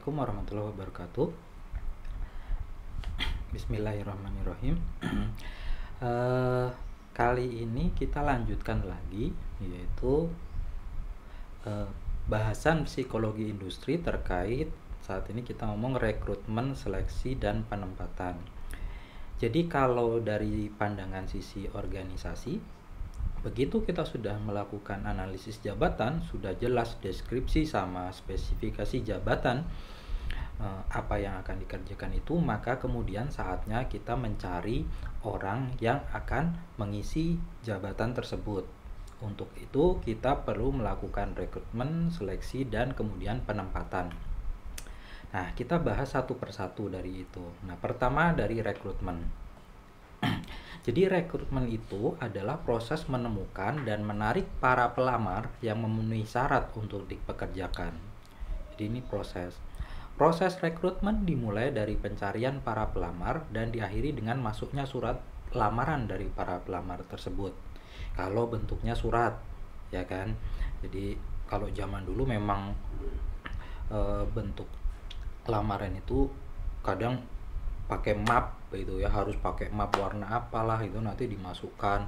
Assalamualaikum warahmatullahi wabarakatuh. Bismillahirrahmanirrahim. Eh, Kali ini kita lanjutkan lagi, yaitu eh, bahasan psikologi industri terkait saat ini kita ngomong rekrutmen, seleksi, dan penempatan. Jadi kalau dari pandangan sisi organisasi, begitu kita sudah melakukan analisis jabatan, sudah jelas deskripsi sama spesifikasi jabatan, apa yang akan dikerjakan itu, maka kemudian saatnya kita mencari orang yang akan mengisi jabatan tersebut. Untuk itu kita perlu melakukan rekrutmen, seleksi, dan kemudian penempatan. Nah, kita bahas satu persatu dari itu. Nah, pertama dari rekrutmen. Jadi rekrutmen itu adalah proses menemukan dan menarik para pelamar yang memenuhi syarat untuk dipekerjakan. Jadi ini Proses rekrutmen dimulai dari pencarian para pelamar dan diakhiri dengan masuknya surat lamaran dari para pelamar tersebut. Kalau bentuknya surat, ya kan. Jadi kalau zaman dulu memang bentuk lamaran itu kadang pakai map gitu ya, harus pakai map warna apalah itu, nanti dimasukkan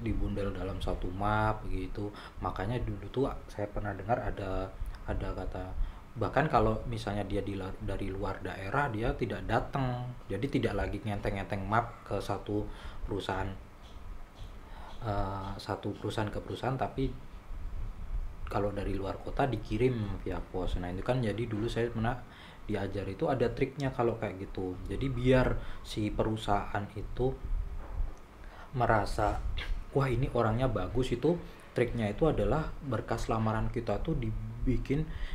dibundel dalam satu map begitu. Makanya dulu tuh saya pernah dengar ada kata, bahkan kalau misalnya dia dari luar daerah, dia tidak datang, jadi tidak lagi ngenteng-ngenteng map ke satu perusahaan ke perusahaan, tapi kalau dari luar kota dikirim via pos. Nah itu kan, jadi dulu saya pernah diajar itu ada triknya kalau kayak gitu. Jadi biar si perusahaan itu merasa wah ini orangnya bagus, itu triknya itu adalah berkas lamaran kita tuh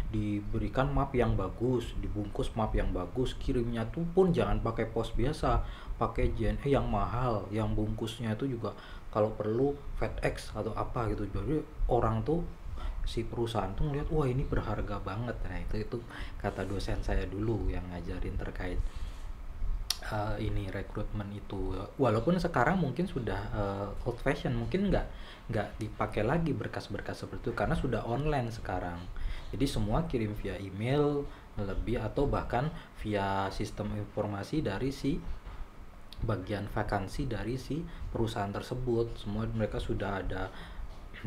diberikan map yang bagus, dibungkus map yang bagus, kirimnya tuh pun jangan pakai pos biasa, pakai JNE yang mahal, yang bungkusnya itu juga kalau perlu FedEx atau apa gitu. Jadi orang tuh, si perusahaan tuh ngeliat wah ini berharga banget. Nah itu kata dosen saya dulu yang ngajarin terkait ini rekrutmen itu. Walaupun sekarang mungkin sudah old fashion, mungkin nggak dipakai lagi berkas-berkas seperti itu karena sudah online sekarang. Jadi semua kirim via email lebih, atau bahkan via sistem informasi dari si bagian vakansi dari si perusahaan tersebut. Semua mereka sudah ada,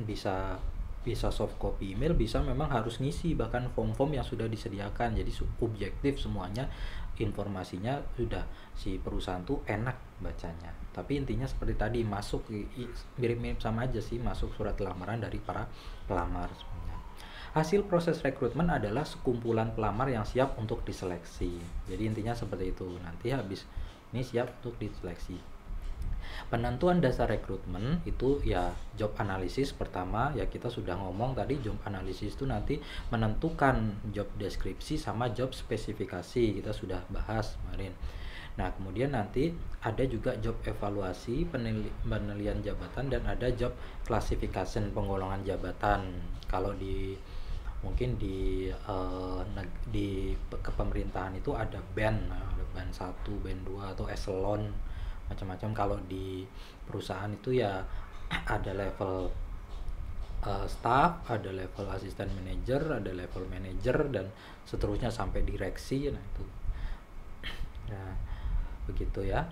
bisa soft copy email, bisa memang harus ngisi bahkan form-form yang sudah disediakan. Jadi objektif semuanya, informasinya sudah, si perusahaan tuh enak bacanya. Tapi intinya seperti tadi, masuk mirip-mirip sama aja sih, masuk surat lamaran dari para pelamar sebenarnya. Hasil proses rekrutmen adalah sekumpulan pelamar yang siap untuk diseleksi. Jadi intinya seperti itu. Nanti habis ini siap untuk diseleksi. Penentuan dasar rekrutmen itu ya job analisis. Pertama ya kita sudah ngomong tadi, job analisis itu nanti menentukan job deskripsi sama job spesifikasi, kita sudah bahas kemarin. Nah kemudian nanti ada juga job evaluasi, penilaian jabatan, dan ada job classification, penggolongan jabatan. Kalau mungkin di kepemerintahan itu ada band 1, band 2, atau eselon macam-macam. Kalau di perusahaan itu ya ada level staff, ada level asisten manajer, ada level manager, dan seterusnya sampai direksi. Nah itu nah begitu ya.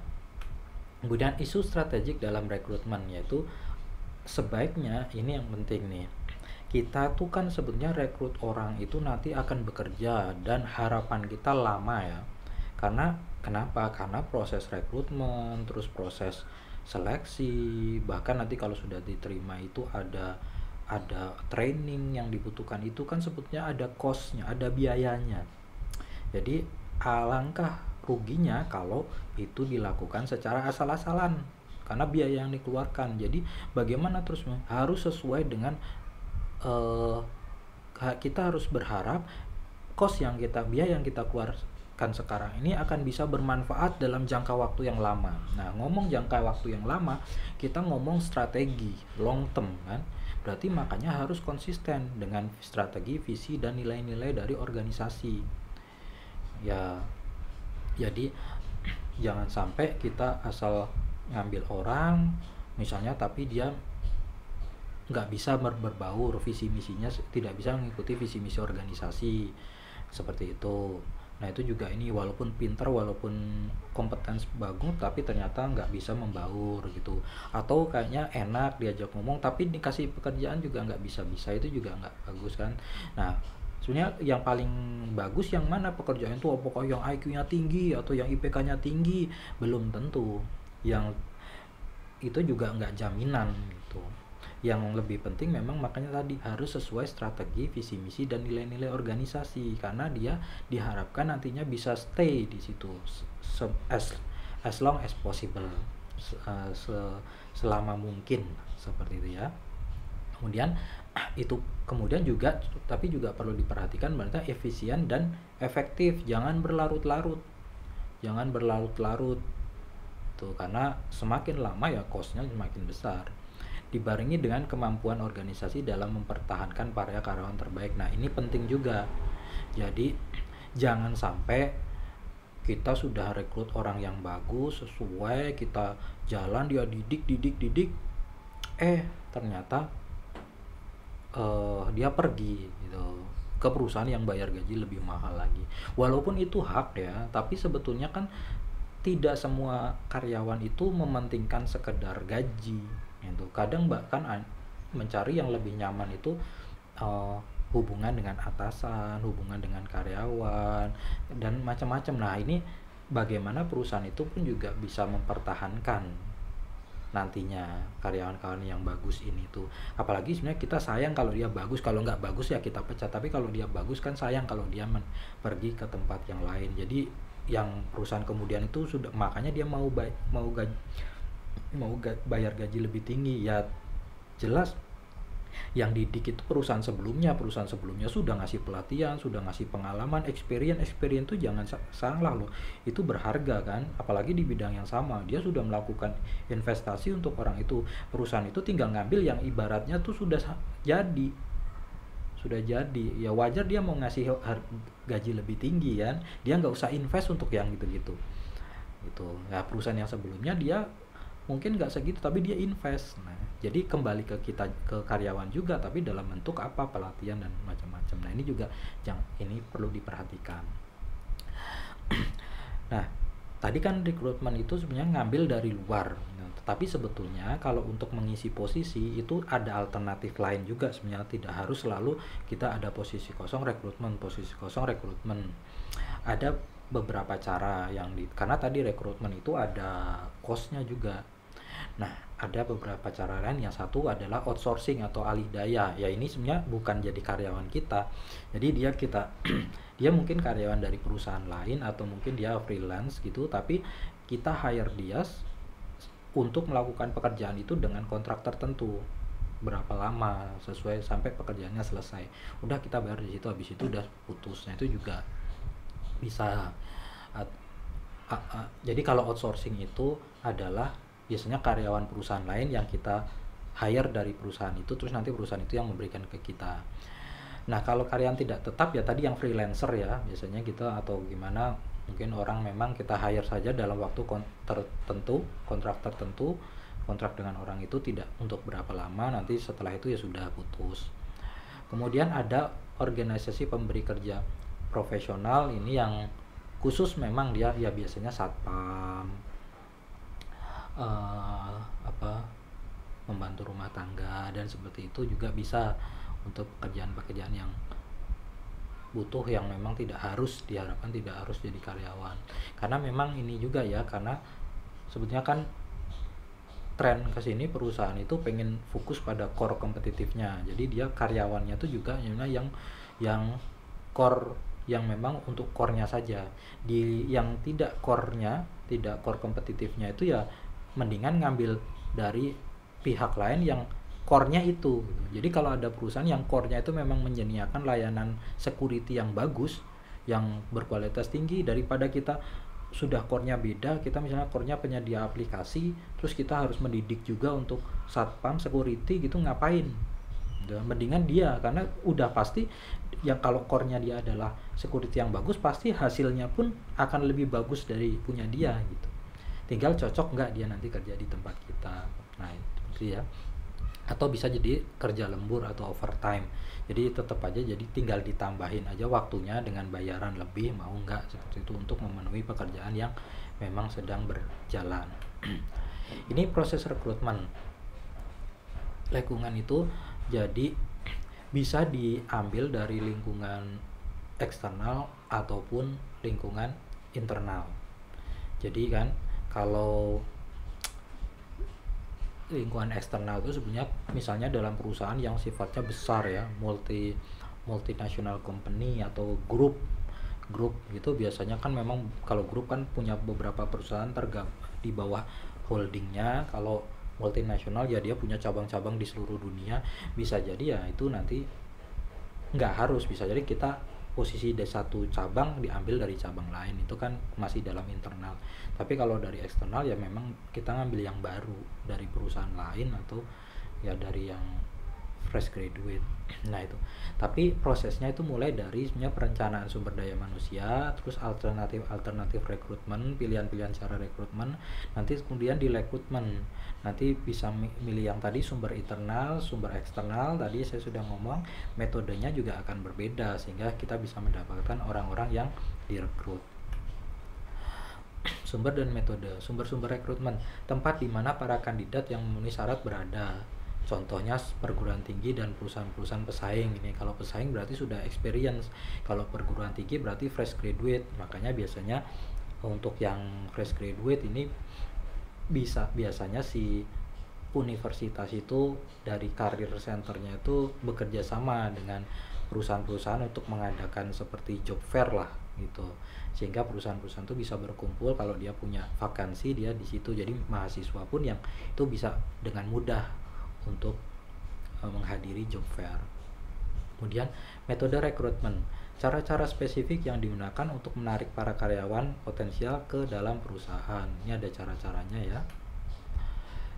Kemudian isu strategik dalam rekrutmen, yaitu sebaiknya, ini yang penting nih, kita tuh kan sebetulnya rekrut orang itu nanti akan bekerja, dan harapan kita lama ya. Kenapa? Karena proses rekrutmen, terus proses seleksi, bahkan nanti kalau sudah diterima itu ada training yang dibutuhkan, itu kan sebetulnya ada cost-nya, ada biayanya. Jadi alangkah ruginya kalau itu dilakukan secara asal-asalan, karena biaya yang dikeluarkan. Jadi bagaimana terus harus sesuai dengan kita harus berharap biaya yang kita keluarkan sekarang ini akan bisa bermanfaat dalam jangka waktu yang lama. Nah ngomong jangka waktu yang lama, kita ngomong strategi long term kan, berarti makanya harus konsisten dengan strategi, visi, dan nilai-nilai dari organisasi ya. Jadi jangan sampai kita asal ngambil orang misalnya, tapi dia nggak bisa berbaur, visi misinya tidak bisa mengikuti visi misi organisasi. seperti itu. Nah itu juga ini walaupun pinter, walaupun kompeten bagus, tapi ternyata nggak bisa membaur gitu. Atau kayaknya enak diajak ngomong, tapi dikasih pekerjaan juga nggak bisa-bisa, itu juga nggak bagus kan. Nah sebenarnya yang paling bagus yang mana pekerjaan itu, apakah yang IQ-nya tinggi atau yang IPK-nya tinggi? Belum tentu. Yang itu juga nggak jaminan gitu. Yang lebih penting memang makanya tadi harus sesuai strategi, visi misi dan nilai-nilai organisasi, karena dia diharapkan nantinya bisa stay di situ as long as possible, selama mungkin, seperti itu ya. Kemudian itu kemudian juga, tapi juga perlu diperhatikan berarti efisien dan efektif, jangan berlarut-larut tuh, karena semakin lama ya cost-nya semakin besar. Dibarengi dengan kemampuan organisasi dalam mempertahankan para karyawan terbaik. Nah ini penting juga. Jadi jangan sampai kita sudah rekrut orang yang bagus, sesuai, kita jalan, dia didik, ternyata dia pergi gitu ke perusahaan yang bayar gaji lebih mahal lagi. Walaupun itu hak ya, tapi sebetulnya kan tidak semua karyawan itu mementingkan sekedar gaji gitu. Kadang bahkan mencari yang lebih nyaman itu hubungan dengan atasan, hubungan dengan karyawan, dan macam-macam. Nah ini bagaimana perusahaan itu pun juga bisa mempertahankan nantinya karyawan-karyawan yang bagus ini tuh. Apalagi sebenarnya kita sayang kalau dia bagus, kalau nggak bagus ya kita pecat, tapi kalau dia bagus kan sayang kalau dia pergi ke tempat yang lain. Jadi yang perusahaan kemudian itu sudah, makanya dia mau bayar gaji lebih tinggi ya. Jelas yang didik itu perusahaan sebelumnya sudah ngasih pelatihan, sudah ngasih pengalaman, experience itu jangan salah loh, itu berharga kan. Apalagi di bidang yang sama, dia sudah melakukan investasi untuk orang itu. Perusahaan itu tinggal ngambil yang ibaratnya tuh sudah jadi ya, wajar dia mau ngasih gaji lebih tinggi kan, dia nggak usah invest untuk yang gitu. Nah perusahaan yang sebelumnya dia mungkin nggak segitu tapi dia invest. Nah jadi kembali ke kita, ke karyawan juga, tapi dalam bentuk apa, pelatihan dan macam-macam. Nah ini juga ini perlu diperhatikan. Nah tadi kan rekrutmen itu sebenarnya ngambil dari luar, tapi sebetulnya kalau untuk mengisi posisi itu ada alternatif lain juga sebenarnya. Tidak harus selalu kita ada posisi kosong rekrutmen. Ada beberapa cara karena tadi rekrutmen itu ada cost-nya juga. Nah ada beberapa cara lain. Yang satu adalah outsourcing atau alih daya. Ya ini sebenarnya bukan jadi karyawan kita, jadi dia mungkin karyawan dari perusahaan lain atau mungkin dia freelance gitu, tapi kita hire dia untuk melakukan pekerjaan itu dengan kontrak tertentu, berapa lama, sesuai sampai pekerjaannya selesai. Udah kita bayar di situ, habis itu udah putus. Nah itu juga bisa. Jadi kalau outsourcing itu adalah biasanya karyawan perusahaan lain yang kita hire dari perusahaan itu, terus nanti perusahaan itu yang memberikan ke kita. Nah kalau karyawan tidak tetap ya tadi yang freelancer ya biasanya kita, atau gimana, mungkin orang memang kita hire saja dalam waktu tertentu, kontrak tertentu, kontrak dengan orang itu tidak untuk berapa lama, nanti setelah itu ya sudah putus. Kemudian ada organisasi pemberi kerja profesional, ini yang khusus memang dia ya biasanya satpam, membantu rumah tangga dan seperti itu juga bisa untuk pekerjaan-pekerjaan yang butuh, yang memang diharapkan tidak harus jadi karyawan. Karena memang ini juga ya, karena sebetulnya kan tren kesini perusahaan itu pengen fokus pada core kompetitifnya, jadi dia karyawannya tuh juga yang core, yang memang untuk core-nya saja. Yang tidak core kompetitifnya itu ya mendingan ngambil dari pihak lain yang core-nya itu. Jadi kalau ada perusahaan yang core-nya itu memang menyediakan layanan security yang bagus, yang berkualitas tinggi, daripada kita sudah core-nya beda, kita misalnya core-nya penyedia aplikasi, terus kita harus mendidik juga untuk satpam security gitu, ngapain? Mendingan dia, karena udah pasti yang kalau core-nya dia adalah security yang bagus, pasti hasilnya pun akan lebih bagus dari punya dia gitu. Tinggal cocok nggak dia nanti kerja di tempat kita. Nah itu ya. atau bisa jadi kerja lembur atau overtime. Jadi tetap aja, jadi tinggal ditambahin aja waktunya dengan bayaran lebih, mau nggak seperti itu, untuk memenuhi pekerjaan yang memang sedang berjalan. Ini proses rekrutmen lingkungan itu jadi bisa diambil dari lingkungan eksternal ataupun lingkungan internal. Jadi kan kalau lingkungan eksternal itu sebenarnya misalnya dalam perusahaan yang sifatnya besar ya, multinational company atau grup gitu, biasanya kan memang kalau grup kan punya beberapa perusahaan di bawah holdingnya. Kalau multinasional ya dia punya cabang-cabang di seluruh dunia. Bisa jadi ya itu nanti nggak harus, bisa jadi kita posisi dari satu cabang diambil dari cabang lain, itu kan masih dalam internal. Tapi kalau dari eksternal ya memang kita ngambil yang baru dari perusahaan lain atau ya dari yang fresh graduate. Nah itu, tapi prosesnya itu mulai dari sebenarnya perencanaan sumber daya manusia, terus alternatif rekrutmen, pilihan-pilihan cara rekrutmen, nanti kemudian di rekrutmen nanti bisa milih yang tadi sumber internal, sumber eksternal. Tadi saya sudah ngomong metodenya juga akan berbeda sehingga kita bisa mendapatkan orang-orang yang direkrut. Sumber dan metode. Sumber-sumber rekrutmen, tempat di mana para kandidat yang memenuhi syarat berada. Contohnya perguruan tinggi dan perusahaan-perusahaan pesaing. Ini kalau pesaing berarti sudah experience, kalau perguruan tinggi berarti fresh graduate. Makanya biasanya untuk yang fresh graduate ini biasanya si universitas itu dari career centernya itu bekerja sama dengan perusahaan-perusahaan untuk mengadakan seperti job fair lah gitu, sehingga perusahaan-perusahaan itu bisa berkumpul. Kalau dia punya vakansi, dia di situ. Jadi mahasiswa pun yang itu bisa dengan mudah untuk menghadiri job fair. Kemudian metode rekrutmen, cara-cara spesifik yang digunakan untuk menarik para karyawan potensial ke dalam perusahaan. Ini ada cara-caranya ya.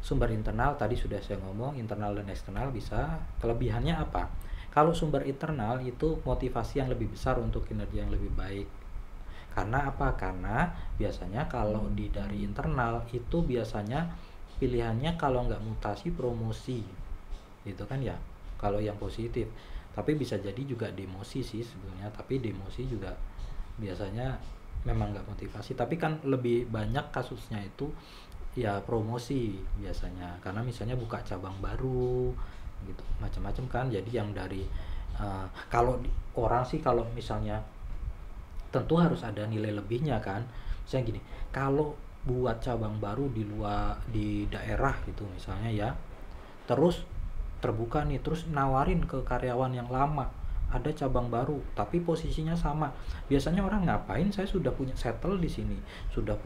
Sumber internal tadi sudah saya ngomong, internal dan eksternal bisa. Kelebihannya apa? Kalau sumber internal itu motivasi yang lebih besar untuk kinerja yang lebih baik. Karena apa? Karena biasanya kalau dari internal itu biasanya pilihannya kalau nggak mutasi, promosi gitu kan ya, kalau yang positif. Tapi bisa jadi juga demosi sih sebenarnya, tapi demosi juga biasanya memang nggak motivasi. Tapi kan lebih banyak kasusnya itu ya promosi biasanya, karena misalnya buka cabang baru gitu, macam-macam kan. Jadi yang dari kalau orang sih kalau misalnya tentu harus ada nilai lebihnya kan. Misalnya gini, kalau buat cabang baru di daerah gitu misalnya ya, terus terbuka nih, terus nawarin ke karyawan yang lama ada cabang baru tapi posisinya sama, biasanya orang ngapain, saya sudah punya settle di sini, sudah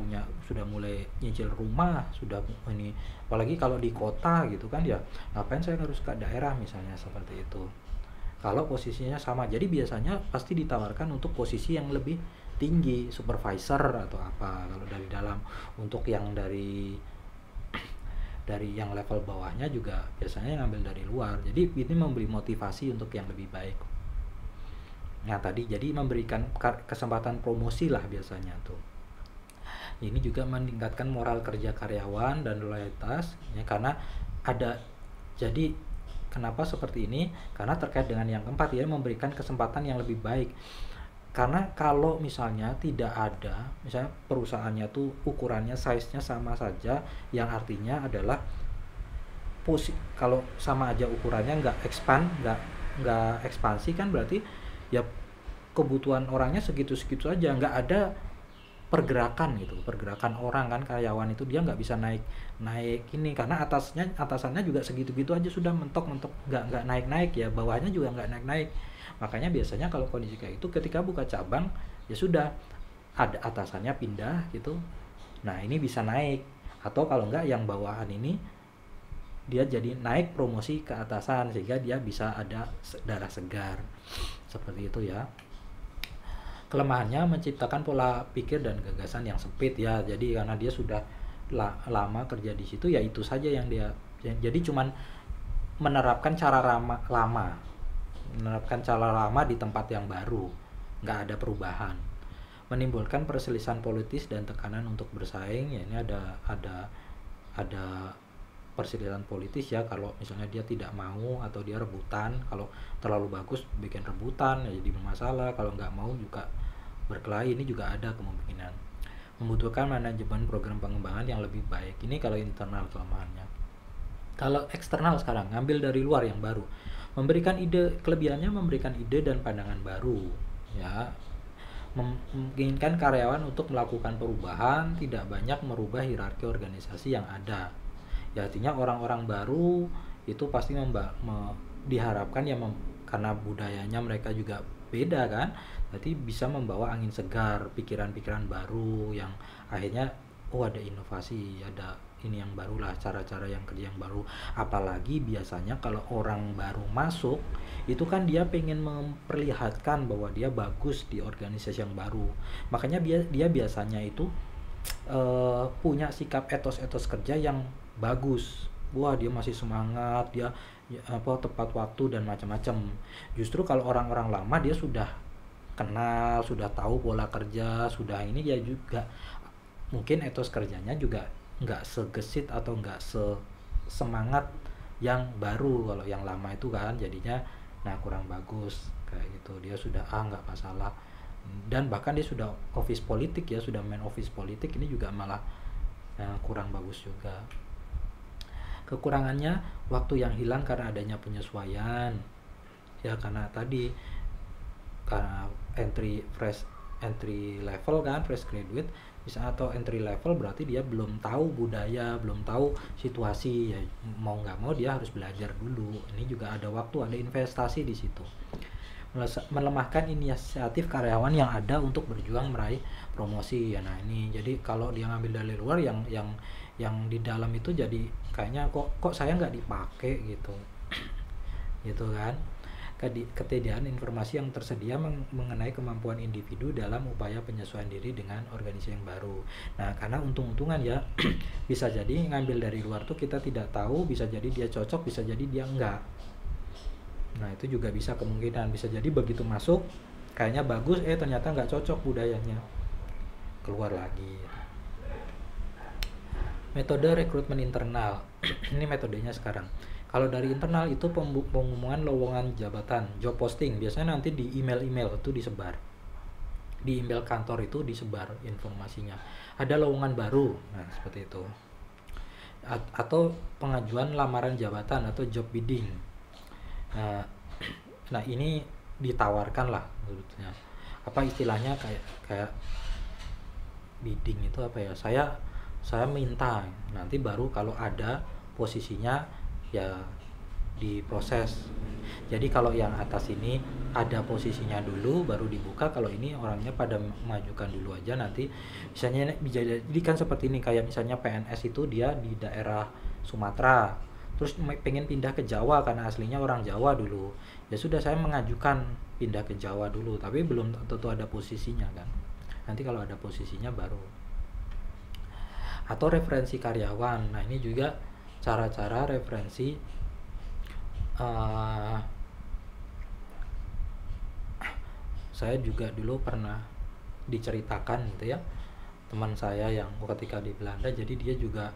mulai nyicil rumah, sudah ini, apalagi kalau di kota gitu kan ya, ngapain saya harus ke daerah misalnya seperti itu kalau posisinya sama. Jadi biasanya pasti ditawarkan untuk posisi yang lebih tinggi, supervisor atau apa kalau dari dalam. Untuk yang dari yang level bawahnya juga biasanya ngambil dari luar. Jadi ini memberi motivasi untuk yang lebih baik. Nah tadi jadi memberikan kesempatan promosi lah biasanya tuh. Ini juga meningkatkan moral kerja karyawan dan loyalitas ya, karena ada, jadi kenapa seperti ini, karena terkait dengan yang keempat ya, memberikan kesempatan yang lebih baik. Karena kalau misalnya tidak ada, misalnya perusahaannya tuh ukurannya, size-nya sama saja, yang artinya adalah kalau sama aja ukurannya, nggak ekspansi kan, berarti ya kebutuhan orangnya segitu-segitu aja, nggak ada pergerakan gitu, pergerakan orang kan, karyawan itu dia nggak bisa naik ini, karena atasannya juga segitu-gitu aja, sudah mentok nggak naik ya, bawahnya juga nggak naik. Makanya biasanya kalau kondisi kayak itu, ketika buka cabang ya sudah ada atasannya pindah gitu, nah ini bisa naik. Atau kalau enggak yang bawahan ini dia jadi naik promosi ke atasan, sehingga dia bisa ada darah segar seperti itu ya. Kelemahannya menciptakan pola pikir dan gagasan yang sempit ya, jadi karena dia sudah lama kerja di situ ya, itu saja yang dia, jadi cuman menerapkan cara lama di tempat yang baru, nggak ada perubahan. Menimbulkan perselisihan politis dan tekanan untuk bersaing ya, ini ada persediaan politis ya, kalau misalnya dia tidak mau atau dia rebutan, kalau terlalu bagus bikin rebutan ya jadi bermasalah, kalau nggak mau juga berkelahi, ini juga ada kemungkinan. Membutuhkan manajemen program pengembangan yang lebih baik, ini kalau internal kelemahannya. Kalau eksternal sekarang, ngambil dari luar yang baru, memberikan ide, kelebihannya memberikan ide dan pandangan baru ya, memungkinkan karyawan untuk melakukan perubahan, tidak banyak merubah hierarki organisasi yang ada. Ya artinya orang-orang baru itu pasti diharapkan ya, karena budayanya mereka juga beda kan, berarti bisa membawa angin segar, pikiran-pikiran baru yang akhirnya ada inovasi, ada ini yang baru lah, cara-cara yang kerja yang baru. Apalagi biasanya kalau orang baru masuk itu kan dia pengen memperlihatkan bahwa dia bagus di organisasi yang baru, makanya dia biasanya itu punya sikap etos-etos kerja yang bagus. Wah, dia masih semangat, dia tepat waktu dan macam-macam. Justru kalau orang-orang lama dia sudah kenal, sudah tahu pola kerja, sudah ini, dia juga mungkin etos kerjanya juga nggak segesit atau nggak semangat yang baru. Kalau yang lama itu kan jadinya kurang bagus kayak gitu, dia sudah nggak masalah, dan bahkan dia sudah office politik ya, sudah main office politik, ini juga malah kurang bagus juga. Kekurangannya waktu yang hilang karena adanya penyesuaian ya, karena tadi karena entry level kan, fresh graduate bisa, atau entry level berarti dia belum tahu budaya, belum tahu situasi ya, mau nggak mau dia harus belajar dulu. Ini juga ada waktu, ada investasi di situ. Melemahkan inisiatif karyawan yang ada untuk berjuang meraih promosi ya. Nah ini jadi kalau dia ngambil dari luar, yang di dalam itu jadi kayaknya kok saya nggak dipakai gitu gitu kan. Ketiadaan informasi yang tersedia mengenai kemampuan individu dalam upaya penyesuaian diri dengan organisasi yang baru. Nah karena untung-untungan ya bisa jadi ngambil dari luar tuh kita tidak tahu, bisa jadi dia cocok, bisa jadi dia enggak. Nah itu juga bisa kemungkinan, bisa jadi begitu masuk kayaknya bagus, ternyata nggak cocok budayanya, keluar lagi. Metode rekrutmen internal ini metodenya sekarang. Kalau dari internal itu pengumuman lowongan jabatan, job posting, biasanya nanti di email itu disebar, di email kantor itu disebar informasinya, ada lowongan baru, nah seperti itu. Atau pengajuan lamaran jabatan atau job bidding. Nah ini ditawarkan lah sebetulnya, apa istilahnya, kayak bidding itu apa ya, saya minta, nanti baru kalau ada posisinya ya diproses. Jadi kalau yang atas ini ada posisinya dulu baru dibuka, kalau ini orangnya pada majukan dulu aja, nanti misalnya jadi kan seperti ini, kayak misalnya PNS itu dia di daerah Sumatera terus pengen pindah ke Jawa karena aslinya orang Jawa dulu, ya sudah saya mengajukan pindah ke Jawa dulu, tapi belum tentu ada posisinya kan, nanti kalau ada posisinya baru. Atau referensi karyawan, nah ini juga cara-cara referensi. Saya juga dulu pernah diceritakan gitu ya, teman saya yang ketika di Belanda, jadi dia juga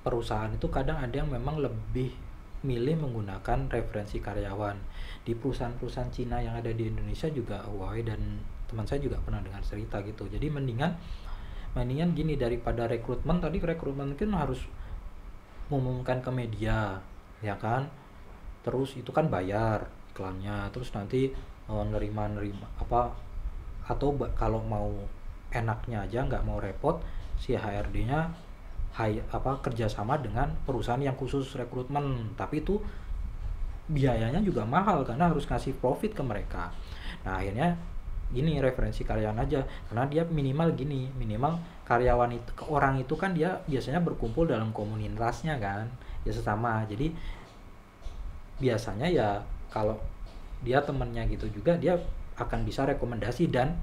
perusahaan itu kadang ada yang memang lebih milih menggunakan referensi karyawan. Di perusahaan-perusahaan Cina yang ada di Indonesia juga Huawei, dan teman saya juga pernah dengar cerita gitu. Jadi mendingan gini, daripada rekrutmen kan harus mengumumkan ke media ya kan, terus itu kan bayar iklannya, terus nanti nerima apa, atau kalau mau enaknya aja nggak mau repot, si HRD-nya kerjasama dengan perusahaan yang khusus rekrutmen, tapi itu biayanya juga mahal karena harus ngasih profit ke mereka. Nah akhirnya gini, referensi karyawan aja, karena dia minimal karyawan itu, orang itu kan dia biasanya berkumpul dalam komunitasnya kan ya, sesama, jadi biasanya ya kalau dia temennya gitu juga dia akan bisa rekomendasi, dan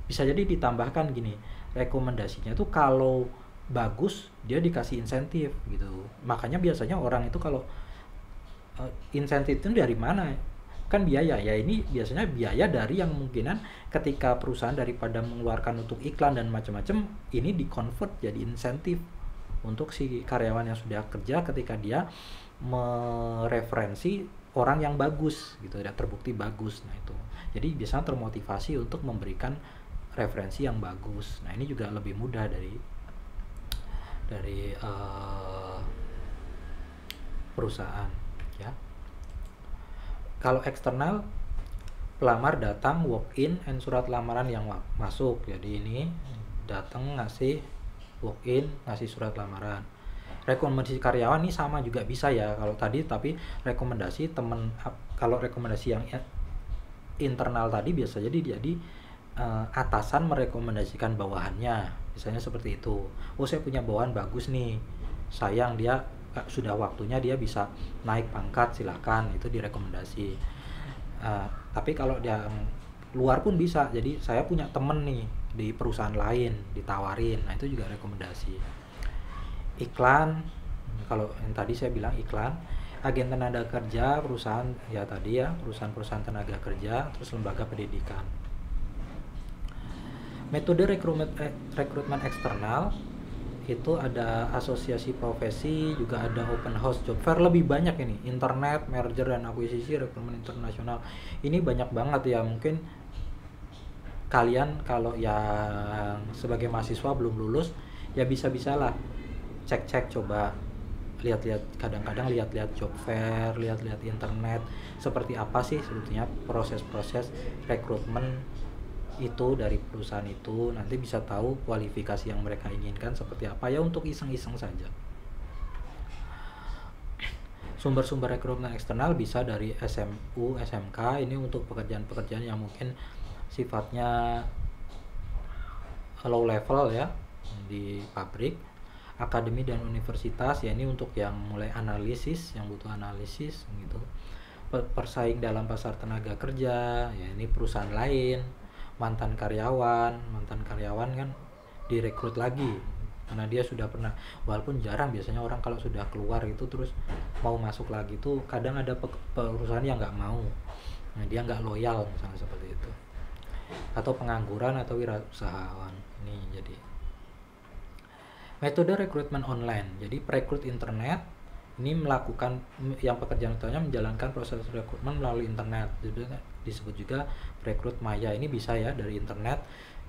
bisa jadi ditambahkan gini, rekomendasinya itu kalau bagus dia dikasih insentif gitu. Makanya biasanya orang itu kalau insentif itu dari mana, kan biaya ya, ini biasanya biaya dari yang kemungkinan ketika perusahaan daripada mengeluarkan untuk iklan dan macam-macam, ini di convert jadi insentif untuk si karyawan yang sudah kerja ketika dia mereferensi orang yang bagus gitu, ya terbukti bagus. Nah itu jadi biasanya termotivasi untuk memberikan referensi yang bagus. Nah ini juga lebih mudah dari perusahaan ya. Kalau eksternal, pelamar datang walk in and surat lamaran yang masuk. Jadi ini datang ngasih walk in, ngasih surat lamaran. Rekomendasi karyawan ini sama juga bisa ya kalau tadi, tapi rekomendasi temen, kalau rekomendasi yang internal tadi biasa jadi atasan merekomendasikan bawahannya, misalnya seperti itu. Oh saya punya bawahan bagus nih, sayang dia sudah waktunya dia bisa naik pangkat, silakan, itu direkomendasi. Tapi kalau dia luar pun bisa, jadi saya punya temen nih di perusahaan lain ditawarin, nah itu juga rekomendasi. Iklan, kalau yang tadi saya bilang iklan, agen tenaga kerja, perusahaan ya tadi ya, perusahaan tenaga kerja, terus lembaga pendidikan. Metode rekrutmen eksternal itu ada asosiasi profesi, juga ada open house job fair, lebih banyak ini, internet, merger dan akuisisi, rekrutmen internasional. Ini banyak banget ya, mungkin kalian kalau yang sebagai mahasiswa belum lulus ya bisa-bisalah cek-cek, coba lihat-lihat, kadang-kadang lihat-lihat job fair, lihat-lihat internet, seperti apa sih sebetulnya proses-proses rekrutmen itu dari perusahaan itu, nanti bisa tahu kualifikasi yang mereka inginkan seperti apa ya, untuk iseng-iseng saja. Sumber-sumber rekrutmen eksternal bisa dari SMU, SMK, ini untuk pekerjaan-pekerjaan yang mungkin sifatnya low level ya, di pabrik. Akademi dan universitas ya, ini untuk yang mulai analisis, yang butuh analisis gitu. Persaing dalam pasar tenaga kerja ya, ini perusahaan lain. Mantan karyawan kan direkrut lagi karena dia sudah pernah, walaupun jarang biasanya orang kalau sudah keluar itu terus mau masuk lagi tuh kadang ada perusahaan yang nggak mau, nah dia nggak loyal misalnya seperti itu. Atau pengangguran atau wirausahawan ini. Jadi metode rekrutmen online, jadi perekrut internet ini melakukan yang pekerjaan utamanya menjalankan proses rekrutmen melalui internet, disebut juga rekrut maya. Ini bisa ya dari internet,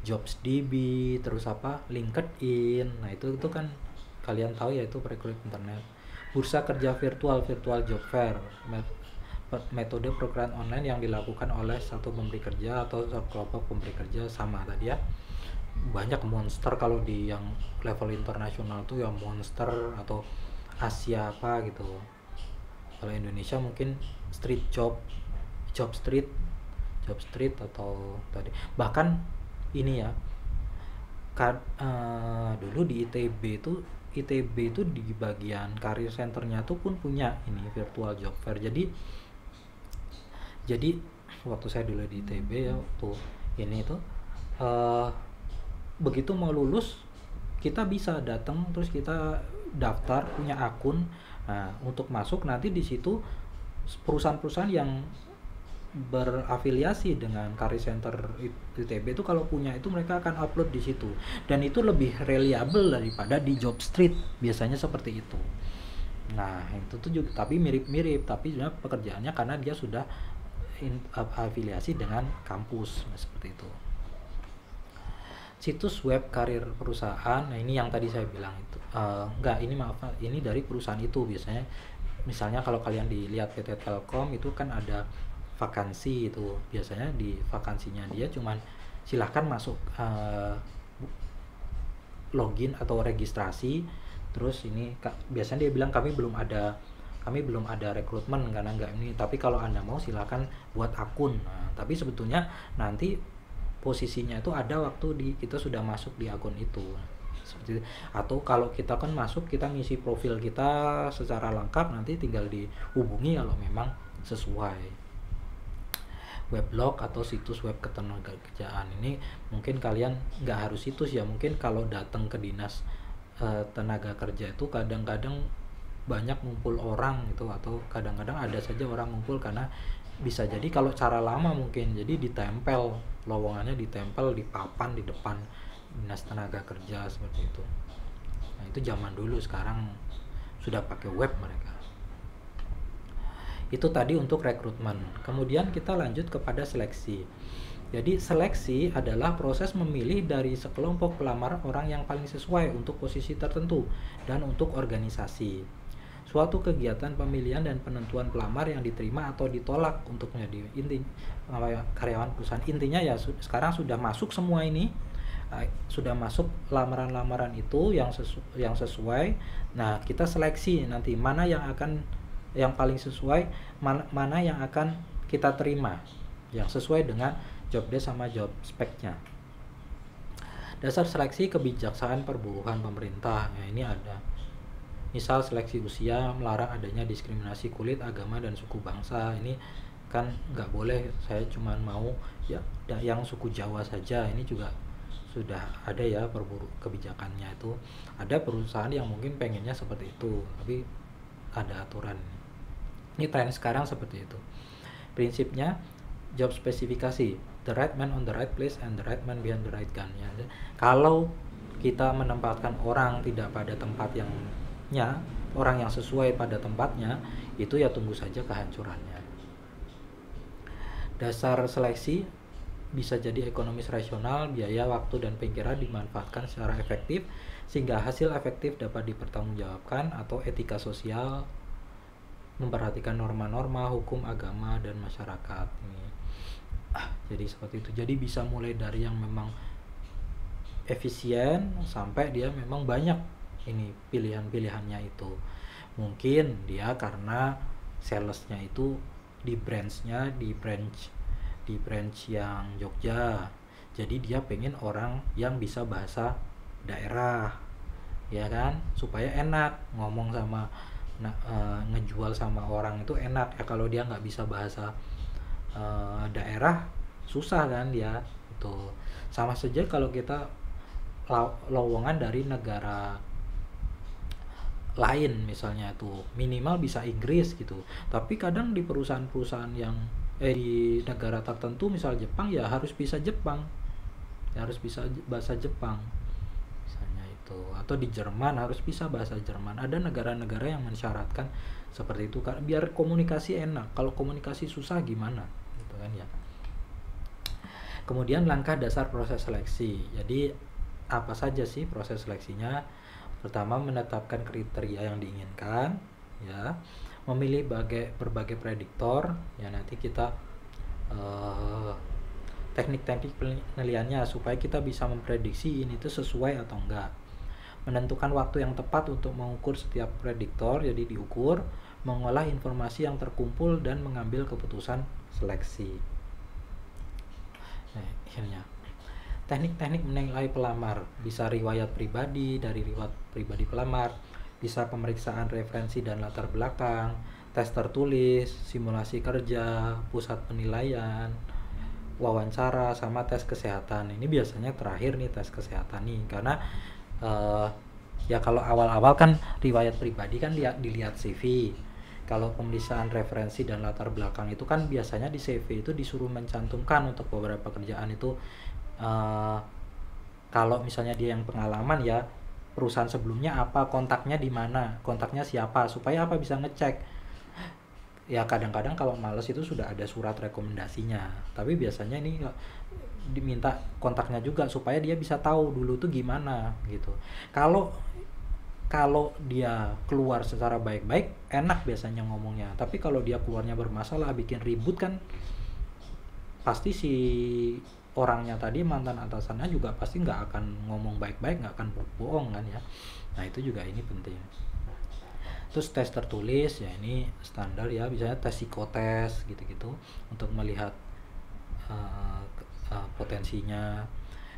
JobsDB, terus LinkedIn. Nah itu kan kalian tahu ya, itu perekrut internet. Bursa kerja virtual job fair, metode perekrutan online yang dilakukan oleh satu pemberi kerja atau kelompok pemberi kerja, sama tadi ya. Banyak monster kalau di yang level internasional tuh ya, monster atau Asia apa gitu. Kalau Indonesia mungkin street job street atau tadi bahkan ini ya dulu di ITB itu di bagian career centernya tuh pun punya ini virtual job fair. Jadi waktu saya dulu di ITB ya, waktu ini tuh begitu mau lulus kita bisa datang, terus kita daftar, punya akun. Nah, untuk masuk nanti di situ perusahaan-perusahaan yang berafiliasi dengan career center ITB itu kalau punya itu mereka akan upload di situ, dan itu lebih reliable daripada di job street biasanya seperti itu. Nah itu tuh juga tapi mirip-mirip, tapi sebenarnya pekerjaannya karena dia sudah afiliasi dengan kampus, nah, seperti itu. Situs web karir perusahaan, nah ini yang tadi saya bilang itu ini dari perusahaan itu biasanya. Misalnya kalau kalian dilihat PT Telkom itu kan ada vakansi, itu biasanya di vakansinya dia cuman silahkan masuk, login atau registrasi, terus ini biasanya dia bilang kami belum ada rekrutmen karena enggak ini, tapi kalau Anda mau silahkan buat akun. Nah, tapi sebetulnya nanti posisinya itu ada waktu kita sudah masuk di akun itu seperti itu. Atau kalau kita kan masuk, kita ngisi profil kita secara lengkap, nanti tinggal dihubungi kalau memang sesuai. Weblog atau situs web ketenagakerjaan, ini mungkin kalian nggak harus situs ya, mungkin kalau datang ke dinas tenaga kerja itu kadang-kadang banyak ngumpul orang gitu, atau kadang-kadang ada saja orang ngumpul karena bisa jadi kalau cara lama mungkin jadi ditempel lowongannya, ditempel di papan di depan dinas tenaga kerja seperti itu. Nah, itu zaman dulu, sekarang sudah pakai web mereka. Itu tadi untuk rekrutmen. Kemudian kita lanjut kepada seleksi. Jadi seleksi adalah proses memilih dari sekelompok pelamar orang yang paling sesuai untuk posisi tertentu dan untuk organisasi. Suatu kegiatan pemilihan dan penentuan pelamar yang diterima atau ditolak untuk menjadi karyawan perusahaan. Intinya ya sekarang sudah masuk semua ini, sudah masuk lamaran-lamaran itu yang sesuai. Nah, kita seleksi nanti mana yang paling sesuai, mana yang akan kita terima, yang sesuai dengan job desk sama job speknya. Dasar seleksi kebijaksanaan perburuhan pemerintah. Nah, ini ada misal seleksi usia, melarang adanya diskriminasi kulit, agama, dan suku bangsa. Ini kan nggak boleh, saya cuma mau ya yang suku Jawa saja. Ini juga sudah ada ya kebijakannya itu. Ada perusahaan yang mungkin pengennya seperti itu, tapi ada aturan. Ini tren sekarang seperti itu. Prinsipnya job spesifikasi, the right man on the right place and the right man behind the right gun. Ya. Kalau kita menempatkan orang tidak pada tempat orang yang sesuai pada tempatnya, itu ya tunggu saja kehancurannya. Dasar seleksi bisa jadi ekonomis rasional, biaya, waktu, dan pikiran dimanfaatkan secara efektif sehingga hasil efektif dapat dipertanggungjawabkan, atau etika sosial, memperhatikan norma-norma hukum, agama, dan masyarakat. Jadi seperti itu. Jadi bisa mulai dari yang memang efisien sampai dia memang banyak ini pilihan-pilihannya itu. Mungkin dia karena salesnya itu di branch yang Jogja, jadi dia pengen orang yang bisa bahasa daerah, ya kan, supaya enak ngomong sama ngejual sama orang itu enak ya. Kalau dia nggak bisa bahasa daerah, susah kan dia itu. Sama saja kalau kita lowongan dari negara lain misalnya tuh minimal bisa Inggris gitu, tapi kadang di perusahaan-perusahaan yang di negara tertentu misal Jepang ya harus bisa Jepang, ya harus bisa bahasa Jepang misalnya itu, atau di Jerman harus bisa bahasa Jerman. Ada negara-negara yang mensyaratkan seperti itu kan, biar komunikasi enak. Kalau komunikasi susah gimana gitu kan ya. Kemudian langkah dasar proses seleksi. Jadi apa saja sih proses seleksinya? Pertama, menetapkan kriteria yang diinginkan, ya, memilih berbagai prediktor, ya nanti kita teknik-teknik penilaiannya supaya kita bisa memprediksi ini tuh sesuai atau enggak. Menentukan waktu yang tepat untuk mengukur setiap prediktor, jadi diukur, mengolah informasi yang terkumpul dan mengambil keputusan seleksi. Nah, akhirnya teknik-teknik menilai pelamar, bisa riwayat pribadi, dari riwayat pribadi pelamar, bisa pemeriksaan referensi dan latar belakang, tes tertulis, simulasi kerja, pusat penilaian, wawancara, sama tes kesehatan. Ini biasanya terakhir nih tes kesehatan nih, karena ya kalau awal-awal kan riwayat pribadi kan dilihat CV. Kalau pemeriksaan referensi dan latar belakang itu kan biasanya di CV itu disuruh mencantumkan untuk beberapa kerjaan itu. Kalau misalnya dia yang pengalaman ya perusahaan sebelumnya apa, kontaknya di mana, kontaknya siapa, supaya apa bisa ngecek. Ya kadang-kadang kalau males itu sudah ada surat rekomendasinya, tapi biasanya ini diminta kontaknya juga supaya dia bisa tahu dulu tuh gimana gitu. Kalau dia keluar secara baik-baik enak biasanya ngomongnya, tapi kalau dia keluarnya bermasalah bikin ribut kan pasti si orangnya tadi, mantan atasannya juga pasti nggak akan ngomong baik-baik, nggak akan bohong kan ya. Nah itu juga ini penting. Terus tes tertulis ya ini standar ya, misalnya tes psikotes gitu-gitu untuk melihat potensinya.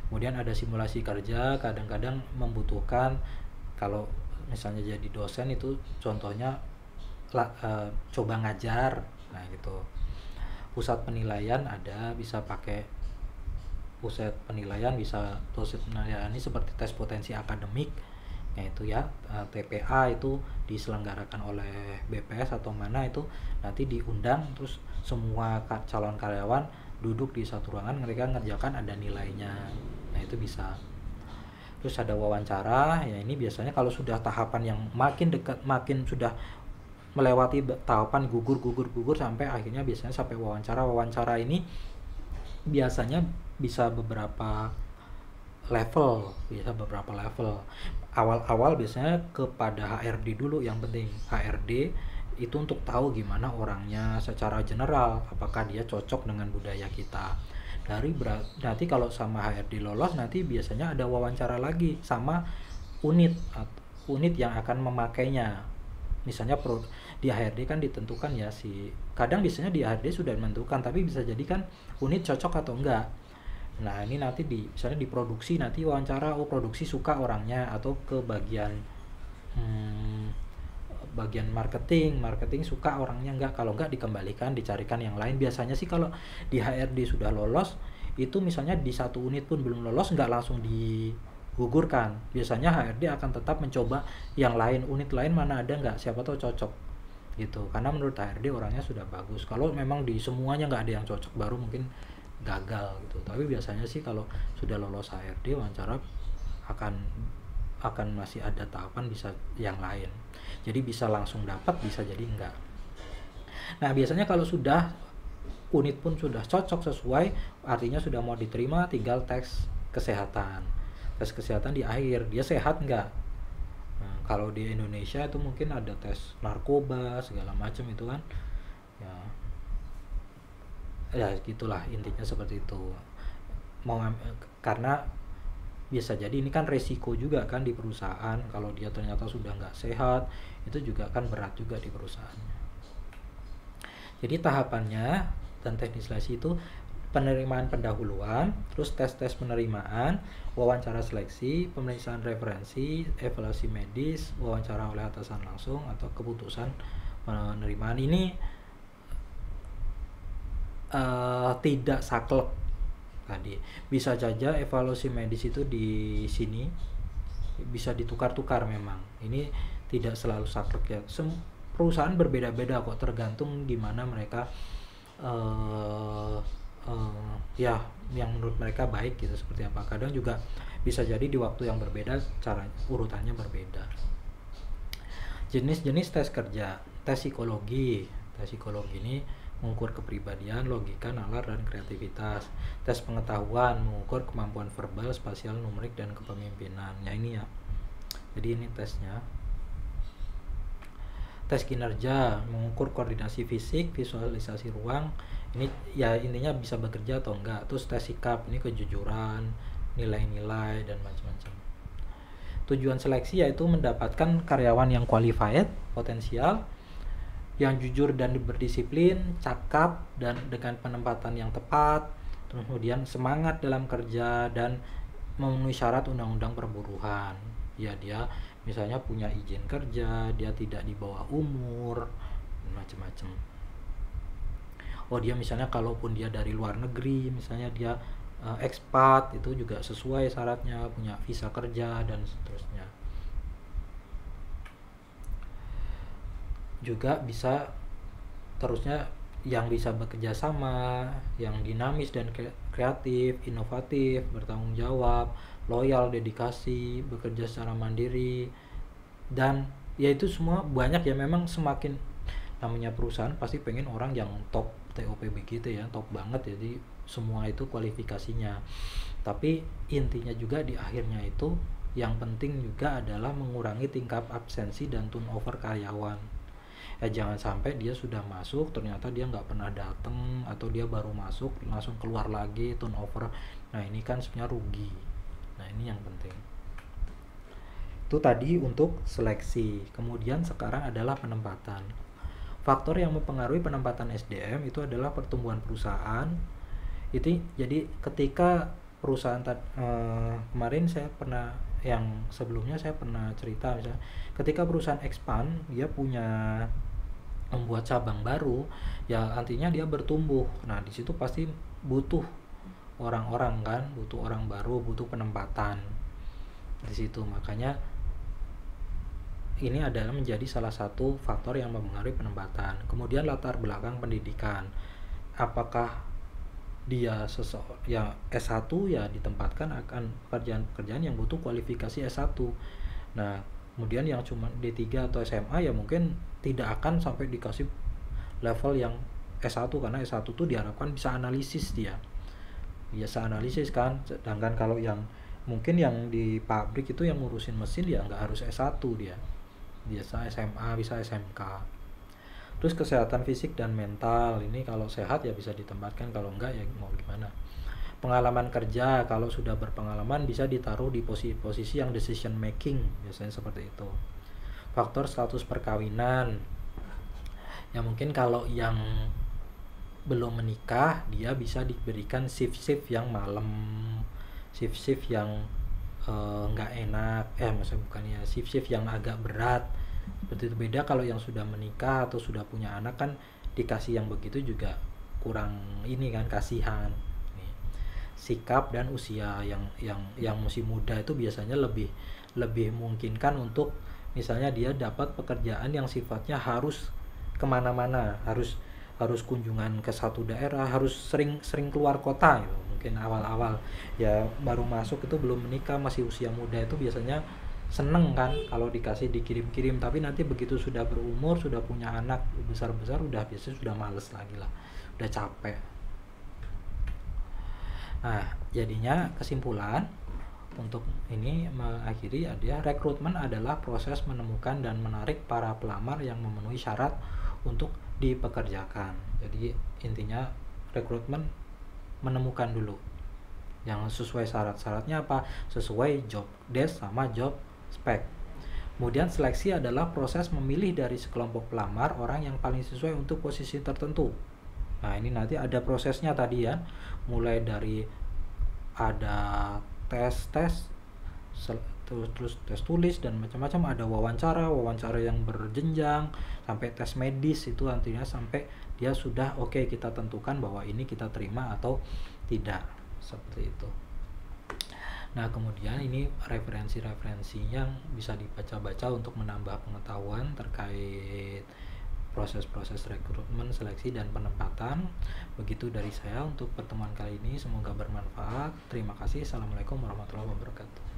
Kemudian ada simulasi kerja, kadang-kadang membutuhkan kalau misalnya jadi dosen itu contohnya coba ngajar, nah gitu. Pusat penilaian ada, bisa pakai pusat penilaian, bisa pusat penilaian ini seperti tes potensi akademik, yaitu ya TPA itu diselenggarakan oleh BPS atau mana itu, nanti diundang terus semua calon karyawan duduk di satu ruangan, mereka ngerjakan, ada nilainya. Nah itu bisa. terus ada wawancara. Ya ini biasanya kalau sudah tahapan yang makin dekat, makin sudah melewati tahapan gugur sampai akhirnya biasanya sampai wawancara ini biasanya bisa beberapa level. Awal-awal biasanya kepada HRD dulu, yang penting HRD itu untuk tahu gimana orangnya secara general, apakah dia cocok dengan budaya kita. Nanti kalau sama HRD lolos, nanti biasanya ada wawancara lagi sama unit yang akan memakainya. Misalnya di HRD kan ditentukan ya, kadang biasanya di HRD sudah menentukan, tapi bisa jadi kan unit cocok atau enggak. Nah ini nanti misalnya di produksi nanti wawancara, produksi suka orangnya, atau ke bagian marketing suka orangnya enggak, kalau enggak dikembalikan, dicarikan yang lain. Biasanya sih kalau di HRD sudah lolos itu, misalnya di satu unit pun belum lolos, enggak langsung digugurkan. Biasanya HRD akan tetap mencoba yang lain, unit lain mana ada enggak, siapa tahu cocok gitu, karena menurut HRD orangnya sudah bagus. Kalau memang di semuanya enggak ada yang cocok, baru mungkin gagal gitu. Tapi biasanya sih kalau sudah lolos HRD wawancara akan masih ada tahapan bisa yang lain, jadi bisa langsung dapat, bisa jadi enggak. Nah biasanya kalau sudah unit pun sudah cocok sesuai, artinya sudah mau diterima, tinggal tes kesehatan di akhir, dia sehat enggak. Nah, kalau di Indonesia itu mungkin ada tes narkoba segala macam itu kan ya gitulah, intinya seperti itu. Karena bisa jadi ini kan resiko juga kan di perusahaan, kalau dia ternyata sudah nggak sehat, itu juga kan berat juga di perusahaannya. Jadi tahapannya dan teknis seleksi itu penerimaan pendahuluan, terus tes penerimaan, wawancara seleksi, pemeriksaan referensi, evaluasi medis, wawancara oleh atasan langsung, atau keputusan penerimaan. Ini tidak saklek tadi. Bisa saja evaluasi medis itu di sini bisa ditukar-tukar memang. Ini tidak selalu saklek ya. Perusahaan berbeda-beda kok, tergantung gimana mereka ya yang menurut mereka baik gitu, seperti apa. Kadang juga bisa jadi di waktu yang berbeda cara urutannya berbeda. Jenis-jenis tes kerja. Tes psikologi ini mengukur kepribadian, logika, nalar, dan kreativitas. Tes pengetahuan mengukur kemampuan verbal, spasial, numerik, dan kepemimpinan. Ya ini ya. Jadi ini tesnya. Tes kinerja mengukur koordinasi fisik, visualisasi ruang. Ini ya intinya bisa bekerja atau enggak. Terus tes sikap, ini kejujuran, nilai-nilai, dan macam-macam. Tujuan seleksi yaitu mendapatkan karyawan yang qualified, potensial, yang jujur dan berdisiplin, cakap dan dengan penempatan yang tepat, kemudian semangat dalam kerja, dan memenuhi syarat undang-undang perburuhan. Ya dia misalnya punya izin kerja, dia tidak di bawah umur, macam-macam. Dia misalnya kalaupun dia dari luar negeri, misalnya dia ekspat, itu juga sesuai syaratnya, punya visa kerja dan seterusnya. Juga bisa terusnya yang bisa bekerja sama, yang dinamis dan kreatif, inovatif, bertanggung jawab, loyal, dedikasi, bekerja secara mandiri, dan ya itu semua banyak ya. Memang semakin namanya perusahaan pasti pengen orang yang top TOPB gitu ya, top banget, jadi semua itu kualifikasinya. Tapi intinya juga di akhirnya itu yang penting juga adalah mengurangi tingkat absensi dan turnover karyawan. Jangan sampai dia sudah masuk ternyata dia nggak pernah datang, atau dia baru masuk langsung keluar lagi, turnover. Nah ini kan sebenarnya rugi. Nah ini yang penting. Itu tadi untuk seleksi. Kemudian sekarang adalah penempatan. Faktor yang mempengaruhi penempatan SDM itu adalah pertumbuhan perusahaan. Itu jadi ketika perusahaan kemarin saya pernah, yang sebelumnya saya pernah cerita, misalnya ketika perusahaan expand, dia punya membuat cabang baru, ya artinya dia bertumbuh. Nah di situ pasti butuh orang-orang kan, butuh orang baru, butuh penempatan di situ. Makanya ini adalah menjadi salah satu faktor yang mempengaruhi penempatan. Kemudian latar belakang pendidikan, apakah dia ya S1 ya ditempatkan akan pekerjaan-pekerjaan yang butuh kualifikasi S1. Nah, kemudian yang cuma D3 atau SMA ya mungkin tidak akan sampai dikasih level yang S1, karena S1 tuh diharapkan bisa analisis, dia biasa analisis kan. Sedangkan kalau yang mungkin yang di pabrik itu yang ngurusin mesin ya nggak harus S1, dia biasa SMA, bisa SMK. Terus kesehatan fisik dan mental, ini kalau sehat ya bisa ditempatkan, kalau enggak ya mau gimana. Pengalaman kerja, kalau sudah berpengalaman bisa ditaruh di posisi yang decision making, biasanya seperti itu. Faktor status perkawinan, ya mungkin kalau yang belum menikah dia bisa diberikan shift-shift yang malam, shift-shift yang nggak enak, maksudnya bukan ya, shift-shift yang agak berat seperti itu. Beda kalau yang sudah menikah atau sudah punya anak kan, dikasih yang begitu juga kurang ini kan, kasihan. Sikap dan usia, yang masih muda itu biasanya lebih memungkinkan untuk misalnya dia dapat pekerjaan yang sifatnya harus kemana-mana, harus kunjungan ke satu daerah, harus sering keluar kota gitu. Mungkin awal-awal ya baru masuk itu belum menikah masih usia muda itu biasanya seneng kan kalau dikasih dikirim-kirim, tapi nanti begitu sudah berumur, sudah punya anak besar-besar, udah biasanya sudah males lagi lah, udah capek. Nah, jadinya kesimpulan untuk ini mengakhiri ada, rekrutmen adalah proses menemukan dan menarik para pelamar yang memenuhi syarat untuk dipekerjakan. Jadi intinya rekrutmen menemukan dulu yang sesuai syarat-syaratnya apa, sesuai job desk sama job spek. Kemudian seleksi adalah proses memilih dari sekelompok pelamar orang yang paling sesuai untuk posisi tertentu. Nah, ini nanti ada prosesnya tadi ya, mulai dari ada tes terus tes tulis dan macam-macam, ada wawancara yang berjenjang sampai tes medis, itu nantinya sampai dia sudah oke, kita tentukan bahwa ini kita terima atau tidak, seperti itu. Nah, kemudian ini referensi-referensi yang bisa dibaca-baca untuk menambah pengetahuan terkait proses-proses rekrutmen, seleksi, dan penempatan. Begitu dari saya untuk pertemuan kali ini, semoga bermanfaat. Terima kasih. Assalamualaikum warahmatullahi wabarakatuh.